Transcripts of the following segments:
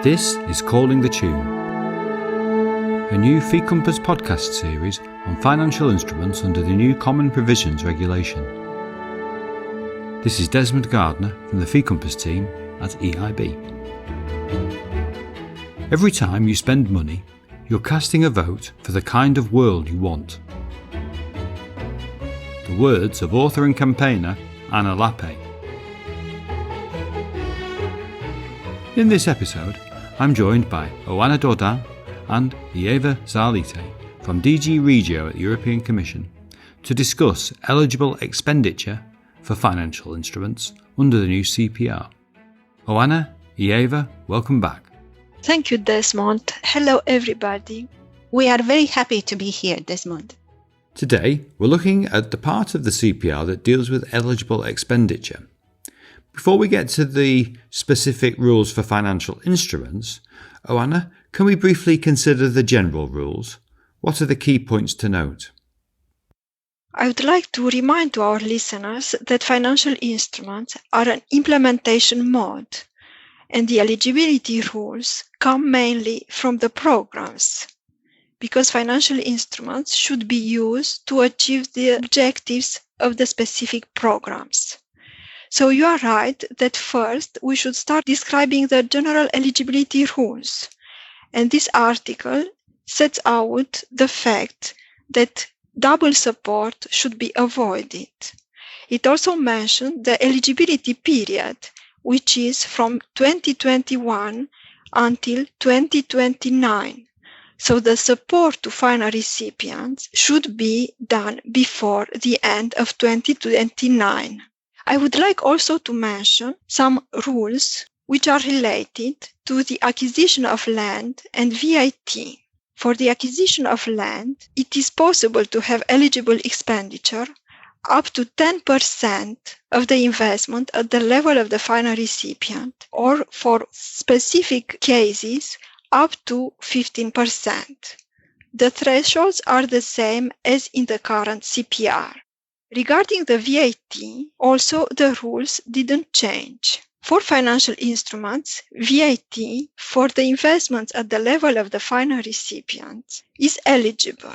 This is Calling the Tune, a new Fee Compass podcast series on financial instruments under the new Common Provisions Regulation. This is Desmond Gardner from the Fee Compass team at EIB. Every time you spend money, you're casting a vote for the kind of world you want. The words of author and campaigner Anna Lappe. In this episode, I'm joined by Oana Dordain and Ieva Zalité from DG REGIO at the European Commission to discuss eligible expenditure for financial instruments under the new CPR. Oana, Ieva, welcome back. Thank you, Desmond. Hello, everybody. We are very happy to be here, Desmond. Today, we're looking at the part of the CPR that deals with eligible expenditure. Before we get to the specific rules for financial instruments, Oana, can we briefly consider the general rules? What are the key points to note? I would like to remind to our listeners that financial instruments are an implementation mode, and the eligibility rules come mainly from the programs, because financial instruments should be used to achieve the objectives of the specific programs. So you are right that first we should start describing the general eligibility rules. And this article sets out the fact that double support should be avoided. It also mentioned the eligibility period, which is from 2021 until 2029. So the support to final recipients should be done before the end of 2029. I would like also to mention some rules which are related to the acquisition of land and VAT. For the acquisition of land, it is possible to have eligible expenditure up to 10% of the investment at the level of the final recipient, or for specific cases, up to 15%. The thresholds are the same as in the current CPR. Regarding the VAT, also the rules didn't change. For financial instruments, VAT for the investments at the level of the final recipient is eligible.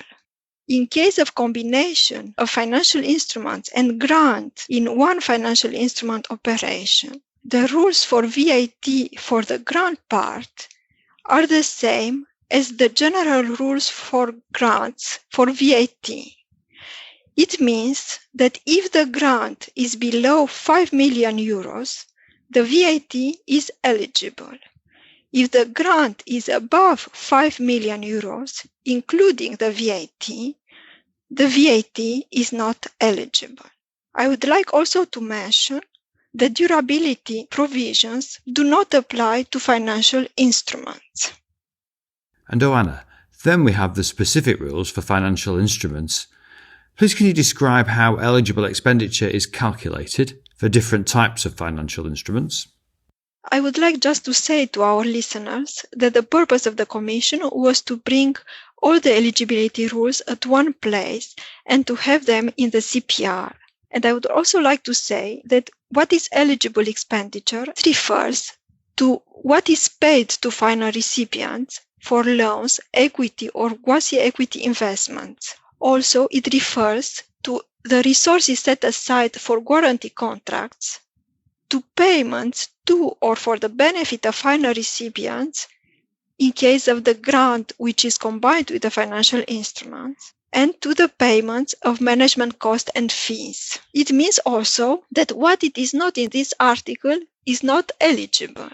In case of combination of financial instruments and grant in one financial instrument operation, the rules for VAT for the grant part are the same as the general rules for grants for VAT. It means that if the grant is below 5 million euros, the VAT is eligible. If the grant is above 5 million euros, including the VAT is not eligible. I would like also to mention that durability provisions do not apply to financial instruments. And Oana, then we have the specific rules for financial instruments. Please can you describe how eligible expenditure is calculated for different types of financial instruments? I would like just to say to our listeners that the purpose of the Commission was to bring all the eligibility rules at one place and to have them in the CPR. And I would also like to say that what is eligible expenditure refers to what is paid to final recipients for loans, equity or quasi-equity investments. Also, it refers to the resources set aside for guarantee contracts, to payments to or for the benefit of final recipients in case of the grant which is combined with the financial instruments, and to the payments of management costs and fees. It means also that what it is not in this article is not eligible.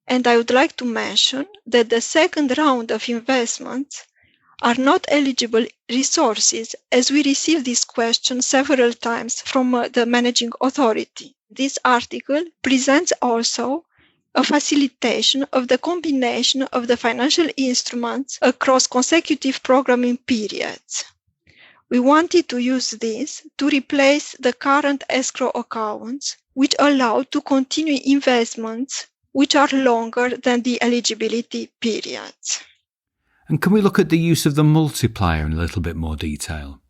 And I would like to mention that the second round of investments are not eligible resources, as we received this question several times from the managing authority. This article presents also a facilitation of the combination of the financial instruments across consecutive programming periods. We wanted to use this to replace the current escrow accounts, which allow to continue investments which are longer than the eligibility periods. And can we look at the use of the multiplier in a little bit more detail?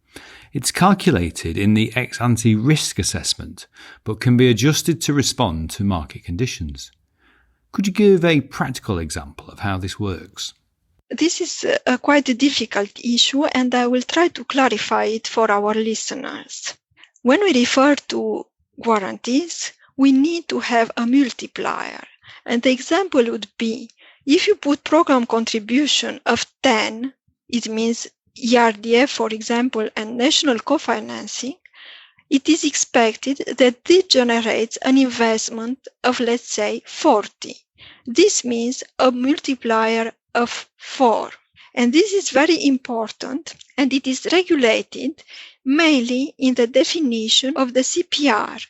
It's calculated in the ex-ante risk assessment, but can be adjusted to respond to market conditions. Could you give a practical example of how this works? This is quite a difficult issue, and I will try to clarify it for our listeners. When we refer to guarantees, we need to have a multiplier. And the example would be, if you put program contribution of 10, it means ERDF, for example, and national co-financing, it is expected that this generates an investment of, let's say, 40. This means a multiplier of 4. And this is very important, and it is regulated mainly in the definition of the CPR.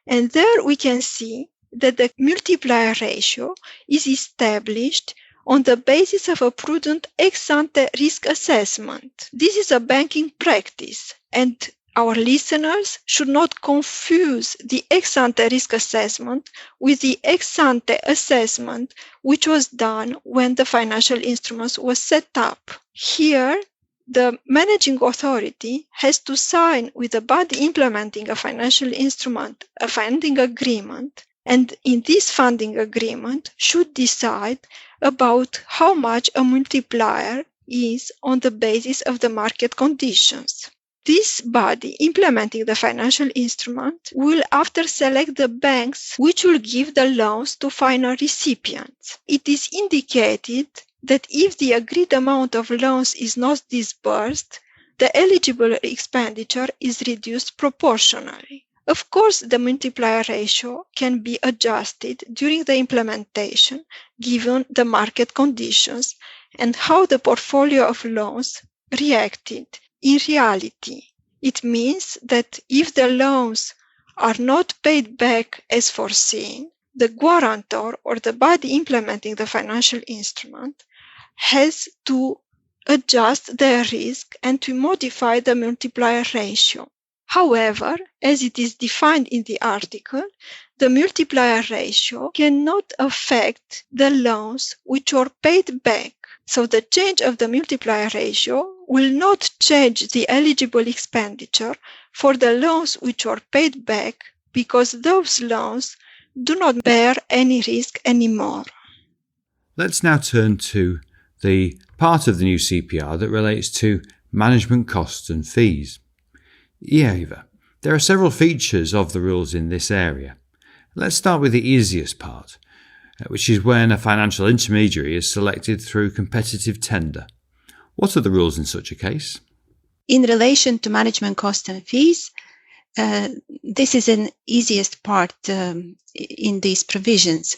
And there we can see that the multiplier ratio is established on the basis of a prudent ex-ante risk assessment. This is a banking practice, and our listeners should not confuse the ex-ante risk assessment with the ex-ante assessment which was done when the financial instruments was set up. Here, the managing authority has to sign with the body implementing a financial instrument a funding agreement, and in this funding agreement should decide about how much a multiplier is on the basis of the market conditions. This body implementing the financial instrument will after select the banks which will give the loans to final recipients. It is indicated that if the agreed amount of loans is not disbursed, the eligible expenditure is reduced proportionally. Of course, the multiplier ratio can be adjusted during the implementation given the market conditions and how the portfolio of loans reacted. In reality, it means that if the loans are not paid back as foreseen, the guarantor or the body implementing the financial instrument has to adjust their risk and to modify the multiplier ratio. However, as it is defined in the article, the multiplier ratio cannot affect the loans which are paid back. So the change of the multiplier ratio will not change the eligible expenditure for the loans which are paid back because those loans do not bear any risk anymore. Let's now turn to the part of the new CPR that relates to management costs and fees. Ieva, there are several features of the rules in this area. Let's start with the easiest part, which is when a financial intermediary is selected through competitive tender. What are the rules in such a case? In relation to management costs and fees, this is an easiest part in these provisions.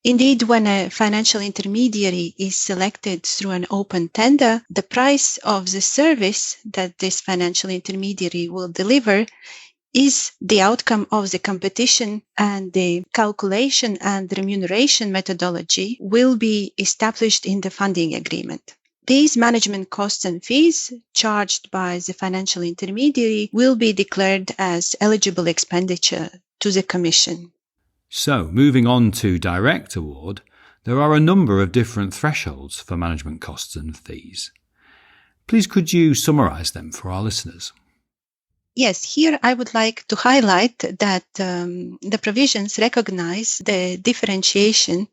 Indeed, when a financial intermediary is selected through an open tender, the price of the service that this financial intermediary will deliver is the outcome of the competition, and the calculation and remuneration methodology will be established in the funding agreement. These management costs and fees charged by the financial intermediary will be declared as eligible expenditure to the Commission. So, moving on to direct award, there are a number of different thresholds for management costs and fees. Please could you summarise them for our listeners? Yes, here I would like to highlight that the provisions recognize the differentiation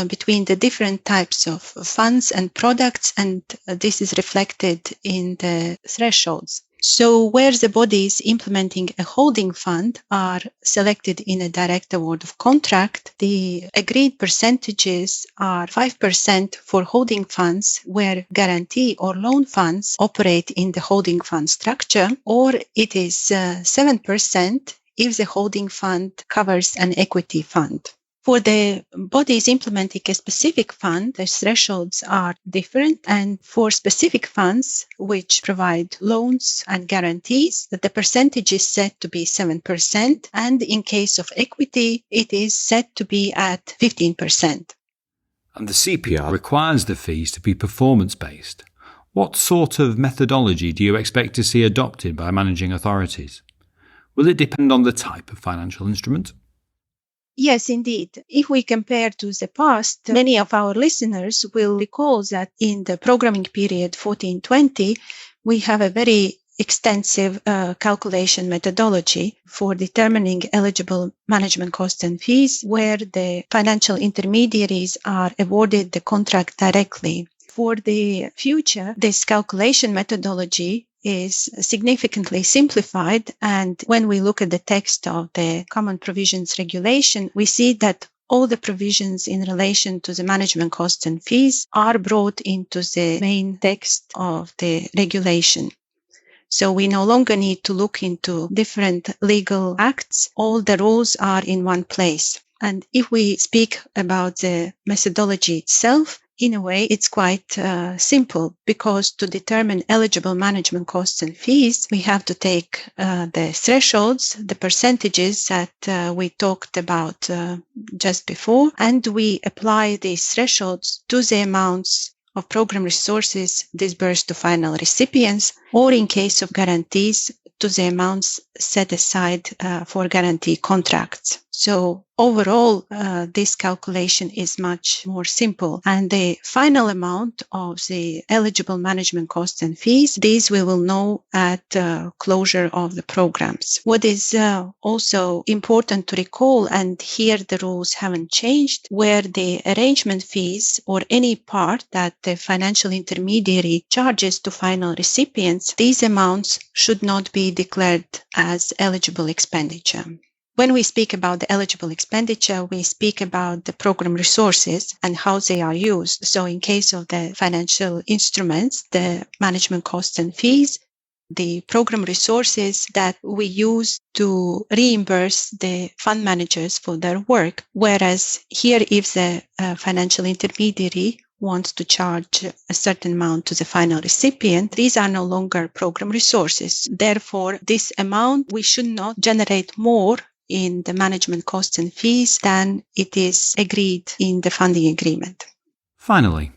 between the different types of funds and products, and this is reflected in the thresholds. So where the bodies implementing a holding fund are selected in a direct award of contract, the agreed percentages are 5% for holding funds where guarantee or loan funds operate in the holding fund structure, or it is 7% if the holding fund covers an equity fund. For the bodies implementing a specific fund, the thresholds are different, and for specific funds which provide loans and guarantees, the percentage is set to be 7%, and in case of equity, it is set to be at 15%. And the CPR requires the fees to be performance-based. What sort of methodology do you expect to see adopted by managing authorities? Will it depend on the type of financial instrument? Yes, indeed. If we compare to the past, many of our listeners will recall that in the programming period 14-20, we have a very extensive calculation methodology for determining eligible management costs and fees, where the financial intermediaries are awarded the contract directly. For the future, this calculation methodology is significantly simplified, and when we look at the text of the Common Provisions Regulation, we see that all the provisions in relation to the management costs and fees are brought into the main text of the regulation. So we no longer need to look into different legal acts. All the rules are in one place. And if we speak about the methodology itself, in a way, it's quite simple, because to determine eligible management costs and fees, we have to take the thresholds, the percentages that we talked about just before, and we apply these thresholds to the amounts of program resources disbursed to final recipients, or in case of guarantees, to the amounts set aside for guarantee contracts. So overall, this calculation is much more simple. And the final amount of the eligible management costs and fees, these we will know at closure of the programs. What is also important to recall, and here the rules haven't changed, where the arrangement fees or any part that the financial intermediary charges to final recipients, these amounts should not be declared as eligible expenditure. When we speak about the eligible expenditure, we speak about the program resources and how they are used. So in case of the financial instruments, the management costs and fees, the program resources that we use to reimburse the fund managers for their work. Whereas here, if the financial intermediary wants to charge a certain amount to the final recipient, these are no longer program resources. Therefore, this amount, we should not generate more in the management costs and fees than it is agreed in the funding agreement. Finally,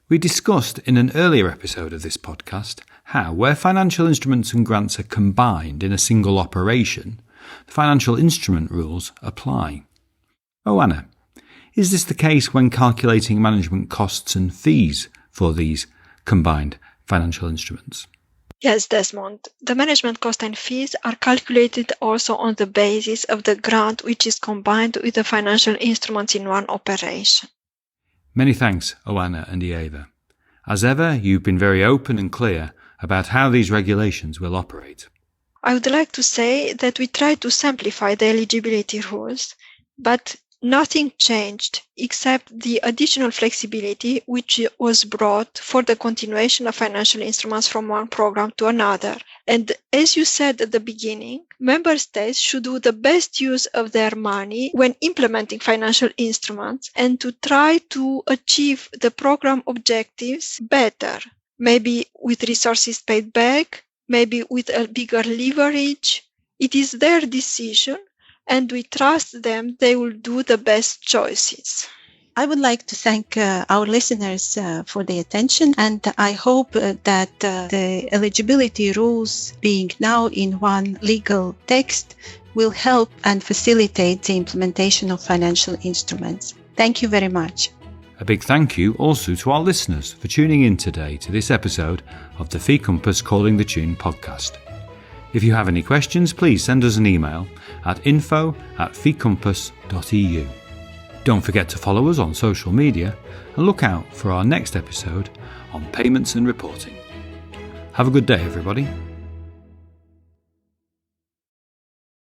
we discussed in an earlier episode of this podcast how, where financial instruments and grants are combined in a single operation, the financial instrument rules apply. Oana, is this the case when calculating management costs and fees for these combined financial instruments? Yes, Desmond. The management costs and fees are calculated also on the basis of the grant which is combined with the financial instruments in one operation. Many thanks, Oana and Ieva. As ever, you've been very open and clear about how these regulations will operate. I would like to say that we tried to simplify the eligibility rules, but nothing changed except the additional flexibility which was brought for the continuation of financial instruments from one program to another. And as you said at the beginning, member states should do the best use of their money when implementing financial instruments and to try to achieve the program objectives better, maybe with resources paid back, maybe with a bigger leverage. It is their decision, and we trust them they will do the best choices. I would like to thank our listeners for their attention, and I hope that the eligibility rules being now in one legal text will help and facilitate the implementation of financial instruments. Thank you very much. A big thank you also to our listeners for tuning in today to this episode of the Fee Compass Calling the Tune podcast. If you have any questions, please send us an email at info@feecompass.eu. Don't forget to follow us on social media and look out for our next episode on payments and reporting. Have a good day, everybody.